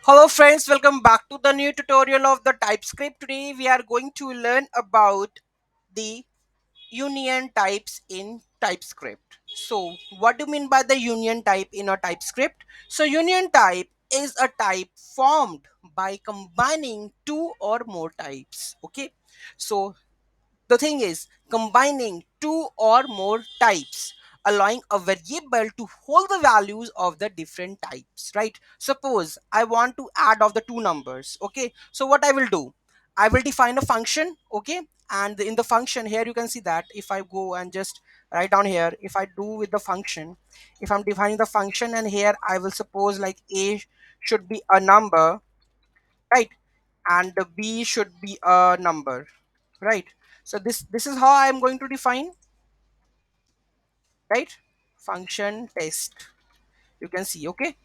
Hello friends, welcome back to the new tutorial of the Typescript. Today we are going to learn about the union types in Typescript. So what do you mean by the union type in a Typescript? So union type is a type formed by combining two or more types. Okay, so the thing is combining two or more types, allowing a variable to hold the values of the different types, right? Suppose I want to add of the two numbers. Okay, so what I will do, I will define a function. Okay, and in the function here you can see that if I go and just write down here, if I do with the function, if I'm defining the function, and here I will suppose like a should be a number, right, and the b should be a number, right? So this is how I'm going to define, right? Function test, you can see. Okay,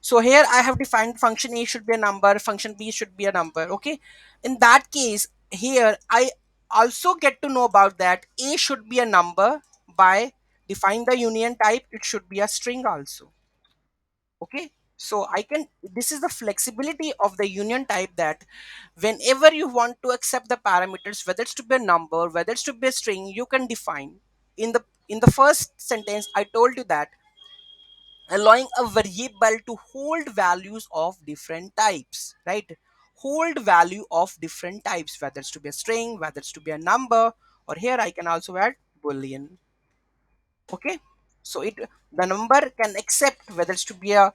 so here I have defined function a should be a number, function b should be a number. Okay, in that case here I also get to know about that a should be a number by defining the union type, it should be a string also. Okay, so I can, this is the flexibility of the union type, that whenever you want to accept the parameters, whether it's to be a number, whether it's to be a string, you can define. In the first sentence I told you that allowing a variable to hold values of different types, right? Hold value of different types, whether it's to be a string, whether it's to be a number, or here I can also add boolean. Okay, so it, the number can accept whether it's to be a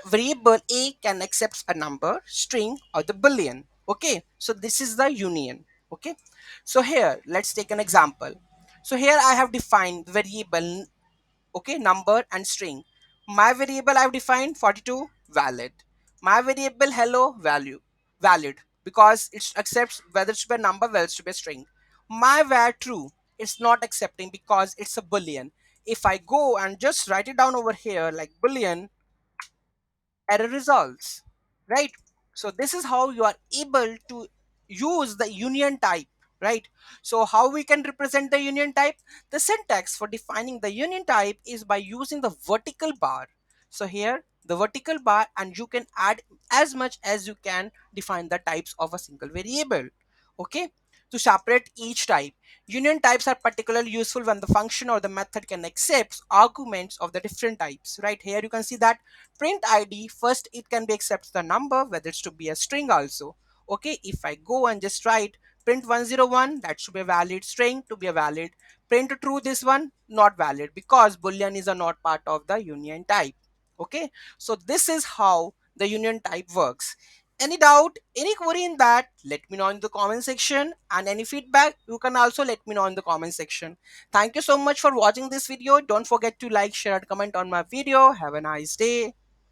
variable a can accept a number, string, or the boolean. Okay, so this is the union. Okay, so here let's take an example. So here I have defined variable, okay, number and string. My variable I've defined 42 valid, my variable hello value valid because it accepts whether it's to be a number, whether it's to be a string. My var true, it's not accepting because it's a boolean. If I go and just write it down over here like boolean, error results, right? So this is how you are able to use the union type, right? So how we can represent the union type? The syntax for defining the union type is by using the vertical bar. So here the vertical bar, and you can add as much as you can define the types of a single variable. Okay, to separate each type, union types are particularly useful when the function or the method can accept arguments of the different types, right? Here you can see that print id, first it can be accept the number, whether it's to be a string also. Okay, if I go and just write print 101, that should be a valid string to be a valid, print true, this one not valid because boolean is a not part of the union type. Okay, so this is how the union type works. Any doubt, any query in that, let me know in the comment section, and any feedback you can also let me know in the comment section. Thank you so much for watching this video. Don't forget to like, share and comment on my video. Have a nice day.